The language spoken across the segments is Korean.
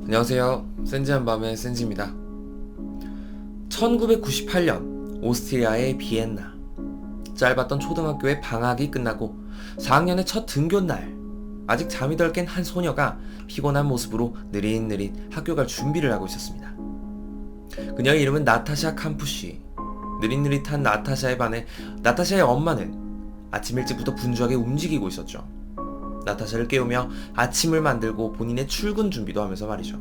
안녕하세요. 센지한 밤의 센지입니다. 1998년 오스트리아의 비엔나. 짧았던 초등학교의 방학이 끝나고 4학년의 첫 등교날, 아직 잠이 덜 깬 한 소녀가 피곤한 모습으로 느릿느릿 학교 갈 준비를 하고 있었습니다. 그녀의 이름은 나타샤 캄푸시. 느릿느릿한 나타샤에 반해 나타샤의 엄마는 아침 일찍부터 분주하게 움직이고 있었죠. 나타샤를 깨우며 아침을 만들고 본인의 출근 준비도 하면서 말이죠.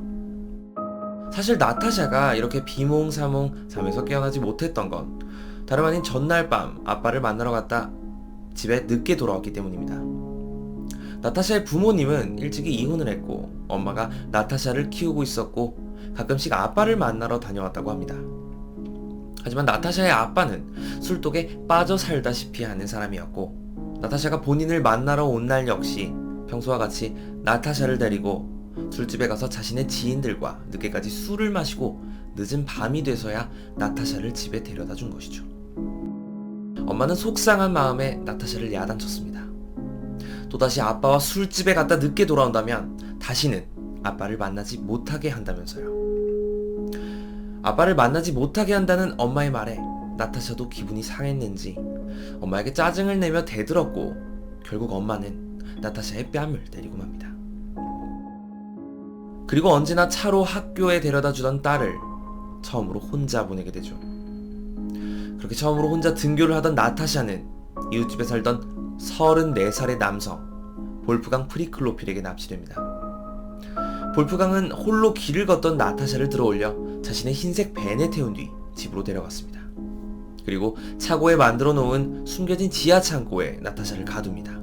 사실 나타샤가 이렇게 비몽사몽 잠에서 깨어나지 못했던 건 다름 아닌 전날 밤 아빠를 만나러 갔다 집에 늦게 돌아왔기 때문입니다. 나타샤의 부모님은 일찍이 이혼을 했고 엄마가 나타샤를 키우고 있었고 가끔씩 아빠를 만나러 다녀왔다고 합니다. 하지만 나타샤의 아빠는 술독에 빠져 살다시피 하는 사람이었고 나타샤가 본인을 만나러 온 날 역시 평소와 같이 나타샤를 데리고 술집에 가서 자신의 지인들과 늦게까지 술을 마시고 늦은 밤이 돼서야 나타샤를 집에 데려다 준 것이죠. 엄마는 속상한 마음에 나타샤를 야단쳤습니다. 또다시 아빠와 술집에 갔다 늦게 돌아온다면 다시는 아빠를 만나지 못하게 한다면서요. 아빠를 만나지 못하게 한다는 엄마의 말에 나타샤도 기분이 상했는지 엄마에게 짜증을 내며 대들었고 결국 엄마는 나타샤의 뺨을 때리고 맙니다. 그리고 언제나 차로 학교에 데려다 주던 딸을 처음으로 혼자 보내게 되죠. 그렇게 처음으로 혼자 등교를 하던 나타샤는 이웃집에 살던 34살의 남성 볼프강 프리클로필에게 납치됩니다. 볼프강은 홀로 길을 걷던 나타샤를 들어올려 자신의 흰색 벤에 태운 뒤 집으로 데려갔습니다. 그리고 차고에 만들어 놓은 숨겨진 지하 창고에 나타샤를 가둡니다.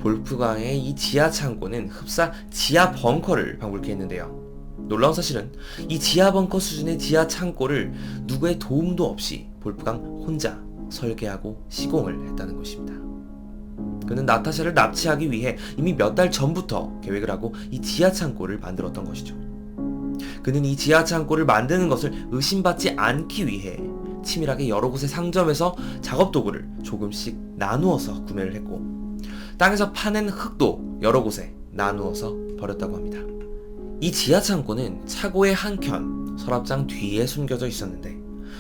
볼프강의 이 지하 창고는 흡사 지하 벙커를 방불케 했는데요. 놀라운 사실은 이 지하 벙커 수준의 지하 창고를 누구의 도움도 없이 볼프강 혼자 설계하고 시공을 했다는 것입니다. 그는 나타샤를 납치하기 위해 이미 몇 달 전부터 계획을 하고 이 지하 창고를 만들었던 것이죠. 그는 이 지하 창고를 만드는 것을 의심받지 않기 위해 치밀하게 여러 곳의 상점에서 작업 도구를 조금씩 나누어서 구매를 했고 땅에서 파낸 흙도 여러 곳에 나누어서 버렸다고 합니다. 이 지하 창고는 차고의 한켠 서랍장 뒤에 숨겨져 있었는데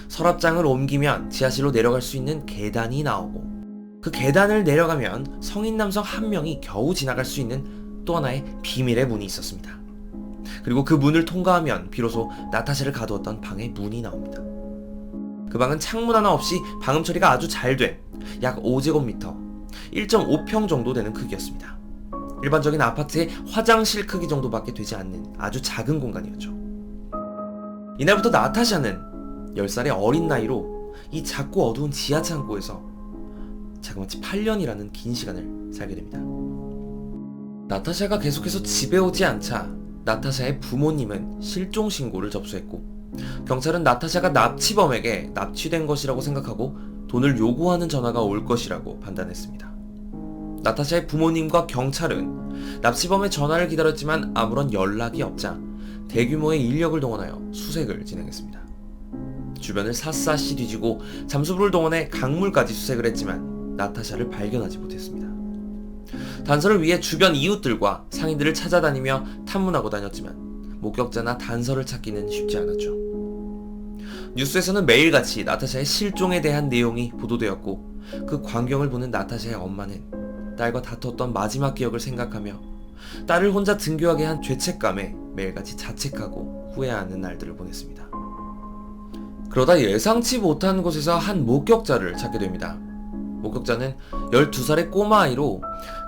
서랍장을 옮기면 지하실로 내려갈 수 있는 계단이 나오고 그 계단을 내려가면 성인 남성 한 명이 겨우 지나갈 수 있는 또 하나의 비밀의 문이 있었습니다. 그리고 그 문을 통과하면 비로소 나타샤를 가두었던 방의 문이 나옵니다. 그 방은 창문 하나 없이 방음 처리가 아주 잘 된 약 5제곱미터 1.5평 정도 되는 크기였습니다. 일반적인 아파트의 화장실 크기 정도밖에 되지 않는 아주 작은 공간이었죠. 이날부터 나타샤는 10살의 어린 나이로 이 작고 어두운 지하 창고에서 자그마치 8년이라는 긴 시간을 살게 됩니다. 나타샤가 계속해서 집에 오지 않자 나타샤의 부모님은 실종 신고를 접수했고 경찰은 나타샤가 납치범에게 납치된 것이라고 생각하고 돈을 요구하는 전화가 올 것이라고 판단했습니다. 나타샤의 부모님과 경찰은 납치범의 전화를 기다렸지만 아무런 연락이 없자 대규모의 인력을 동원하여 수색을 진행했습니다. 주변을 샅샅이 뒤지고 잠수부를 동원해 강물까지 수색을 했지만 나타샤를 발견하지 못했습니다. 단서를 위해 주변 이웃들과 상인들을 찾아다니며 탐문하고 다녔지만 목격자나 단서를 찾기는 쉽지 않았죠. 뉴스에서는 매일같이 나타샤의 실종에 대한 내용이 보도되었고 그 광경을 보는 나타샤의 엄마는 딸과 다퉜던 마지막 기억을 생각하며 딸을 혼자 등교하게 한 죄책감에 매일같이 자책하고 후회하는 날들을 보냈습니다. 그러다 예상치 못한 곳에서 한 목격자를 찾게 됩니다. 목격자는 12살의 꼬마아이로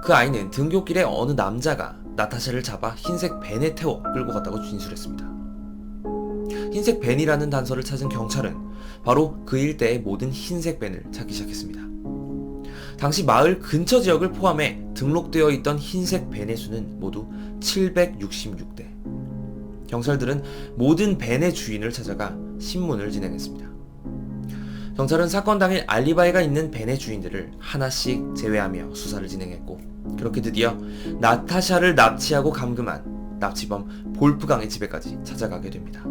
그 아이는 등교길에 어느 남자가 나타샤를 잡아 흰색 벤에 태워 끌고 갔다고 진술했습니다. 흰색 벤이라는 단서를 찾은 경찰은 바로 그 일대의 모든 흰색 벤을 찾기 시작했습니다. 당시 마을 근처 지역을 포함해 등록되어 있던 흰색 벤의 수는 모두 766대. 경찰들은 모든 벤의 주인을 찾아가 신문을 진행했습니다. 경찰은 사건 당일 알리바이가 있는 벤의 주인들을 하나씩 제외하며 수사를 진행했고 그렇게 드디어 나타샤를 납치하고 감금한 납치범 볼프강의 집에까지 찾아가게 됩니다.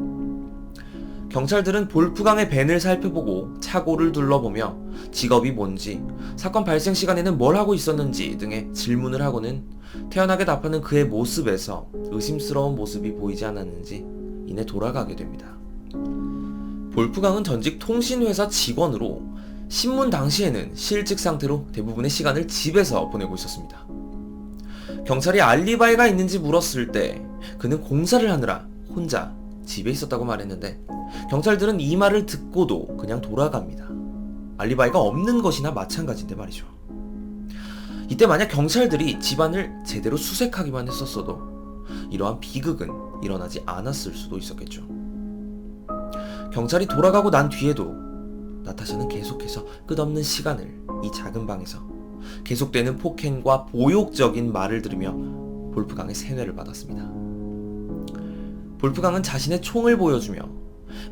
경찰들은 볼프강의 밴을 살펴보고 차고를 둘러보며 직업이 뭔지, 사건 발생 시간에는 뭘 하고 있었는지 등의 질문을 하고는 태연하게 답하는 그의 모습에서 의심스러운 모습이 보이지 않았는지 이내 돌아가게 됩니다. 볼프강은 전직 통신회사 직원으로 신문 당시에는 실직 상태로 대부분의 시간을 집에서 보내고 있었습니다. 경찰이 알리바이가 있는지 물었을 때 그는 공사를 하느라 혼자 집에 있었다고 말했는데 경찰들은 이 말을 듣고도 그냥 돌아갑니다. 알리바이가 없는 것이나 마찬가지인데 말이죠. 이때 만약 경찰들이 집안을 제대로 수색하기만 했었어도 이러한 비극은 일어나지 않았을 수도 있었겠죠. 경찰이 돌아가고 난 뒤에도 나타샤는 계속해서 끝없는 시간을 이 작은 방에서 계속되는 폭행과 모욕적인 말을 들으며 볼프강의 세뇌를 받았습니다. 볼프강은 자신의 총을 보여주며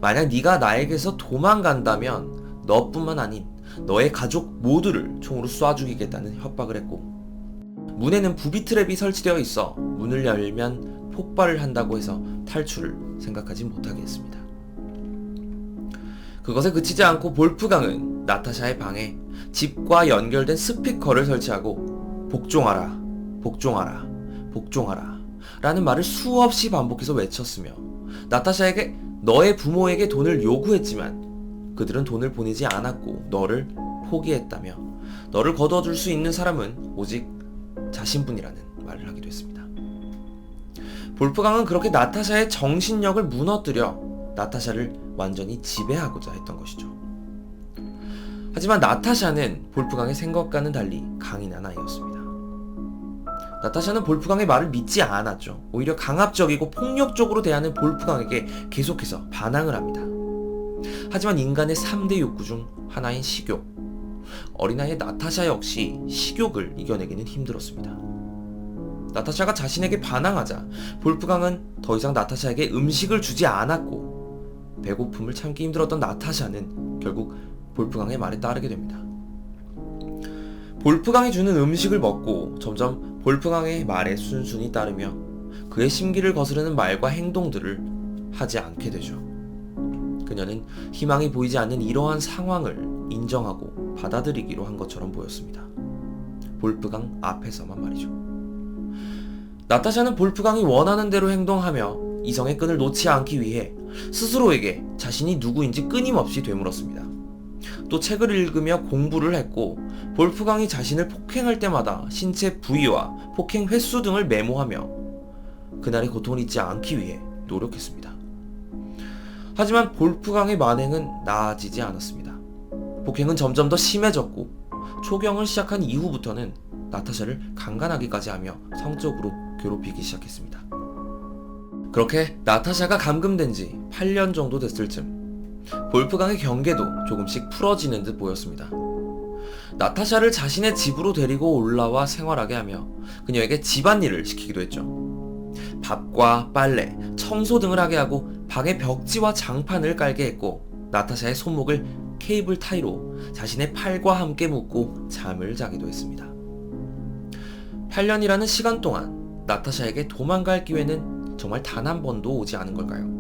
만약 네가 나에게서 도망간다면 너뿐만 아닌 너의 가족 모두를 총으로 쏴 죽이겠다는 협박을 했고 문에는 부비 트랩이 설치되어 있어 문을 열면 폭발을 한다고 해서 탈출을 생각하지 못하게 했습니다. 그것에 그치지 않고 볼프강은 나타샤의 방에 집과 연결된 스피커를 설치하고 복종하라, 복종하라, 복종하라 라는 말을 수없이 반복해서 외쳤으며 나타샤에게 너의 부모에게 돈을 요구했지만 그들은 돈을 보내지 않았고 너를 포기했다며 너를 거둬줄 수 있는 사람은 오직 자신뿐이라는 말을 하기도 했습니다. 볼프강은 그렇게 나타샤의 정신력을 무너뜨려 나타샤를 완전히 지배하고자 했던 것이죠. 하지만 나타샤는 볼프강의 생각과는 달리 강인한 아이였습니다. 나타샤는 볼프강의 말을 믿지 않았죠. 오히려 강압적이고 폭력적으로 대하는 볼프강에게 계속해서 반항을 합니다. 하지만 인간의 3대 욕구 중 하나인 식욕. 어린아이 나타샤 역시 식욕을 이겨내기는 힘들었습니다. 나타샤가 자신에게 반항하자 볼프강은 더 이상 나타샤에게 음식을 주지 않았고 배고픔을 참기 힘들었던 나타샤는 결국 볼프강의 말에 따르게 됩니다. 볼프강이 주는 음식을 먹고 점점 볼프강의 말에 순순히 따르며 그의 심기를 거스르는 말과 행동들을 하지 않게 되죠. 그녀는 희망이 보이지 않는 이러한 상황을 인정하고 받아들이기로 한 것처럼 보였습니다. 볼프강 앞에서만 말이죠. 나타샤는 볼프강이 원하는 대로 행동하며 이성의 끈을 놓지 않기 위해 스스로에게 자신이 누구인지 끊임없이 되물었습니다. 또 책을 읽으며 공부를 했고 볼프강이 자신을 폭행할 때마다 신체 부위와 폭행 횟수 등을 메모하며 그날의 고통을 잊지 않기 위해 노력했습니다. 하지만 볼프강의 만행은 나아지지 않았습니다. 폭행은 점점 더 심해졌고 초경을 시작한 이후부터는 나타샤를 강간하기까지 하며 성적으로 괴롭히기 시작했습니다. 그렇게 나타샤가 감금된 지 8년 정도 됐을 즈음 볼프강의 경계도 조금씩 풀어지는 듯 보였습니다. 나타샤를 자신의 집으로 데리고 올라와 생활하게 하며 그녀에게 집안일을 시키기도 했죠. 밥과 빨래, 청소 등을 하게 하고 방에 벽지와 장판을 깔게 했고 나타샤의 손목을 케이블 타이로 자신의 팔과 함께 묶고 잠을 자기도 했습니다. 8년이라는 시간 동안 나타샤에게 도망갈 기회는 정말 단 한 번도 오지 않은 걸까요?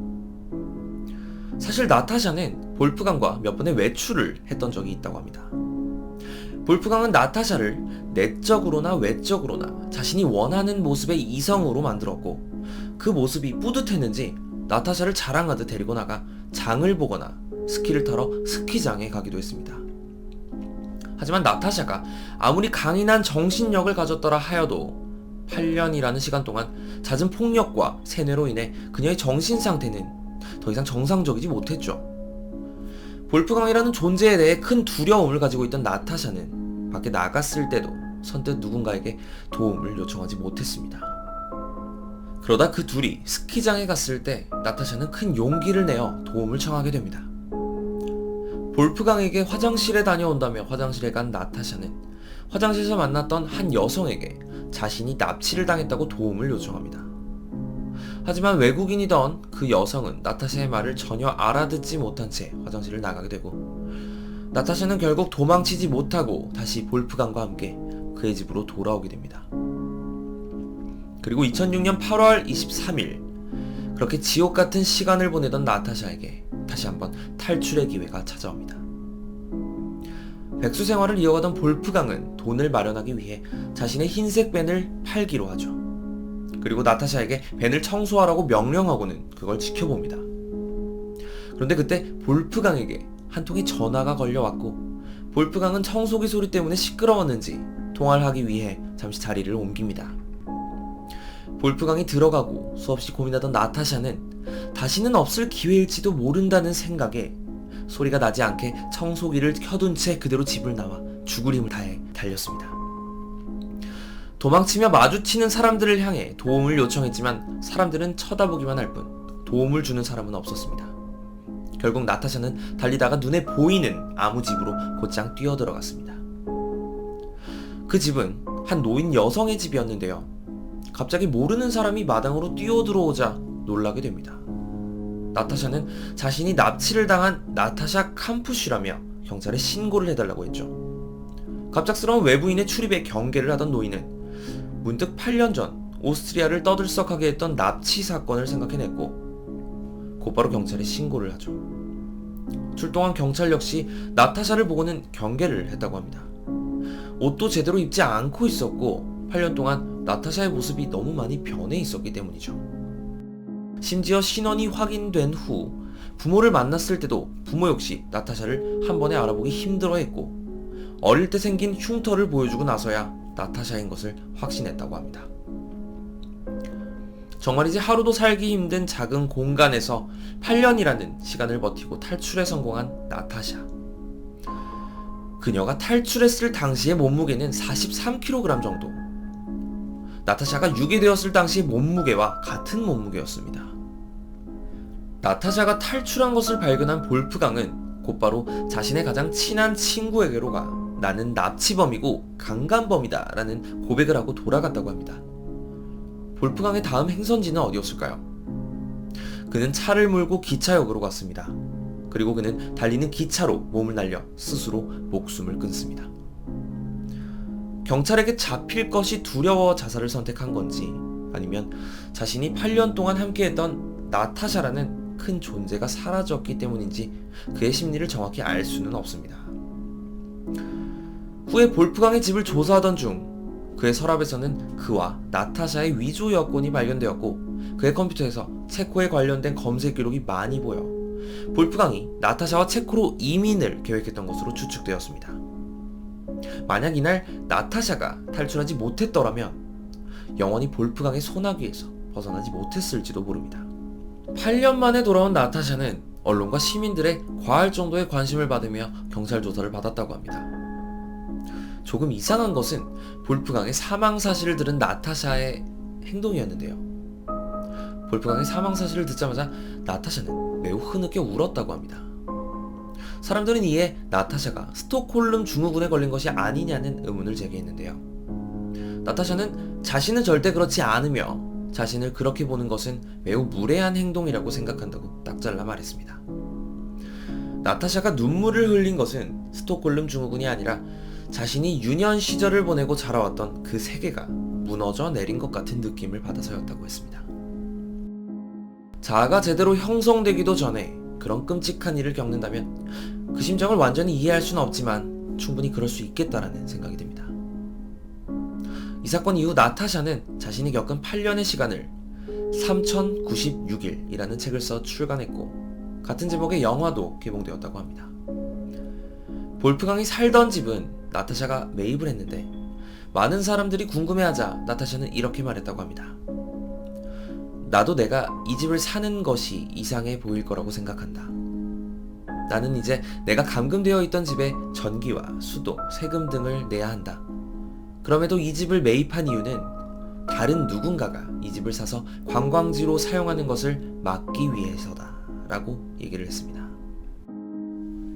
사실 나타샤는 볼프강과 몇 번의 외출을 했던 적이 있다고 합니다. 볼프강은 나타샤를 내적으로나 외적으로나 자신이 원하는 모습의 이성으로 만들었고 그 모습이 뿌듯했는지 나타샤를 자랑하듯 데리고 나가 장을 보거나 스키를 타러 스키장에 가기도 했습니다. 하지만 나타샤가 아무리 강인한 정신력을 가졌더라 하여도 8년이라는 시간 동안 잦은 폭력과 세뇌로 인해 그녀의 정신 상태는 더 이상 정상적이지 못했죠. 볼프강이라는 존재에 대해 큰 두려움을 가지고 있던 나타샤는 밖에 나갔을 때도 선뜻 누군가에게 도움을 요청하지 못했습니다. 그러다 그 둘이 스키장에 갔을 때 나타샤는 큰 용기를 내어 도움을 청하게 됩니다. 볼프강에게 화장실에 다녀온다며 화장실에 간 나타샤는 화장실에서 만났던 한 여성에게 자신이 납치를 당했다고 도움을 요청합니다. 하지만 외국인이던 그 여성은 나타샤의 말을 전혀 알아듣지 못한 채 화장실을 나가게 되고 나타샤는 결국 도망치지 못하고 다시 볼프강과 함께 그의 집으로 돌아오게 됩니다. 그리고 2006년 8월 23일 그렇게 지옥 같은 시간을 보내던 나타샤에게 다시 한번 탈출의 기회가 찾아옵니다. 백수 생활을 이어가던 볼프강은 돈을 마련하기 위해 자신의 흰색 밴을 팔기로 하죠. 그리고 나타샤에게 밴을 청소하라고 명령하고는 그걸 지켜봅니다. 그런데 그때 볼프강에게 한 통의 전화가 걸려왔고, 볼프강은 청소기 소리 때문에 시끄러웠는지 통화를 하기 위해 잠시 자리를 옮깁니다. 볼프강이 들어가고 수없이 고민하던 나타샤는 다시는 없을 기회일지도 모른다는 생각에 소리가 나지 않게 청소기를 켜둔 채 그대로 집을 나와 죽을 힘을 다해 달렸습니다. 도망치며 마주치는 사람들을 향해 도움을 요청했지만 사람들은 쳐다보기만 할 뿐 도움을 주는 사람은 없었습니다. 결국 나타샤는 달리다가 눈에 보이는 아무 집으로 곧장 뛰어들어갔습니다. 그 집은 한 노인 여성의 집이었는데요. 갑자기 모르는 사람이 마당으로 뛰어들어오자 놀라게 됩니다. 나타샤는 자신이 납치를 당한 나타샤 캄푸시라며 경찰에 신고를 해달라고 했죠. 갑작스러운 외부인의 출입에 경계를 하던 노인은 문득 8년 전 오스트리아를 떠들썩하게 했던 납치 사건을 생각해냈고 곧바로 경찰에 신고를 하죠. 출동한 경찰 역시 나타샤를 보고는 경계를 했다고 합니다. 옷도 제대로 입지 않고 있었고 8년 동안 나타샤의 모습이 너무 많이 변해 있었기 때문이죠. 심지어 신원이 확인된 후 부모를 만났을 때도 부모 역시 나타샤를 한 번에 알아보기 힘들어했고 어릴 때 생긴 흉터를 보여주고 나서야 나타샤인 것을 확신했다고 합니다. 정말 이제 하루도 살기 힘든 작은 공간에서 8년이라는 시간을 버티고 탈출에 성공한 나타샤. 그녀가 탈출했을 당시의 몸무게는 43kg 정도. 나타샤가 유기되었을 당시의 몸무게와 같은 몸무게였습니다. 나타샤가 탈출한 것을 발견한 볼프강은 곧바로 자신의 가장 친한 친구에게로 가 나는 납치범이고 강간범이다 라는 고백을 하고 돌아갔다고 합니다. 볼프강의 다음 행선지는 어디였을까요? 그는 차를 몰고 기차역으로 갔습니다. 그리고 그는 달리는 기차로 몸을 날려 스스로 목숨을 끊습니다. 경찰에게 잡힐 것이 두려워 자살을 선택한 건지 아니면 자신이 8년 동안 함께했던 나타샤라는 큰 존재가 사라졌기 때문인지 그의 심리를 정확히 알 수는 없습니다. 후에 볼프강의 집을 조사하던 중 그의 서랍에서는 그와 나타샤의 위조 여권이 발견되었고 그의 컴퓨터에서 체코에 관련된 검색 기록이 많이 보여 볼프강이 나타샤와 체코로 이민을 계획했던 것으로 추측되었습니다. 만약 이날 나타샤가 탈출하지 못했더라면 영원히 볼프강의 소나기에서 벗어나지 못했을지도 모릅니다. 8년 만에 돌아온 나타샤는 언론과 시민들의 과할 정도의 관심을 받으며 경찰 조사를 받았다고 합니다. 조금 이상한 것은 볼프강의 사망 사실을 들은 나타샤의 행동이었는데요. 볼프강의 사망 사실을 듣자마자 나타샤는 매우 흐느껴 울었다고 합니다. 사람들은 이에 나타샤가 스톡홀름 증후군에 걸린 것이 아니냐는 의문을 제기했는데요. 나타샤는 자신은 절대 그렇지 않으며 자신을 그렇게 보는 것은 매우 무례한 행동이라고 생각한다고 딱 잘라 말했습니다. 나타샤가 눈물을 흘린 것은 스톡홀름 증후군이 아니라 자신이 유년 시절을 보내고 자라왔던 그 세계가 무너져 내린 것 같은 느낌을 받아서였다고 했습니다. 자아가 제대로 형성되기도 전에 그런 끔찍한 일을 겪는다면 그 심정을 완전히 이해할 수는 없지만 충분히 그럴 수 있겠다라는 생각이 듭니다. 이 사건 이후 나타샤는 자신이 겪은 8년의 시간을 3096일이라는 책을 써 출간했고 같은 제목의 영화도 개봉되었다고 합니다. 볼프강이 살던 집은 나타샤가 매입을 했는데 많은 사람들이 궁금해하자 나타샤는 이렇게 말했다고 합니다. 나도 내가 이 집을 사는 것이 이상해 보일 거라고 생각한다. 나는 이제 내가 감금되어 있던 집에 전기와 수도, 세금 등을 내야 한다. 그럼에도 이 집을 매입한 이유는 다른 누군가가 이 집을 사서 관광지로 사용하는 것을 막기 위해서다 라고 얘기를 했습니다.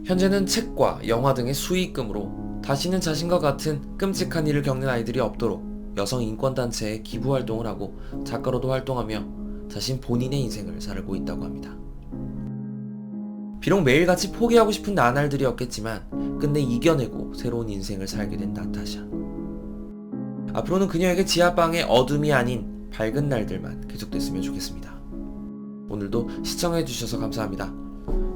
현재는 책과 영화 등의 수익금으로 다시는 자신과 같은 끔찍한 일을 겪는 아이들이 없도록 여성 인권단체에 기부 활동을 하고 작가로도 활동하며 자신 본인의 인생을 살고 있다고 합니다. 비록 매일같이 포기하고 싶은 나날들이었겠지만 끝내 이겨내고 새로운 인생을 살게 된 나타샤. 앞으로는 그녀에게 지하방의 어둠이 아닌 밝은 날들만 계속됐으면 좋겠습니다. 오늘도 시청해주셔서 감사합니다.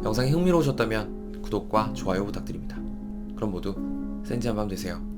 영상이 흥미로우셨다면 구독과 좋아요 부탁드립니다. 그럼 모두 센지한 밤 되세요.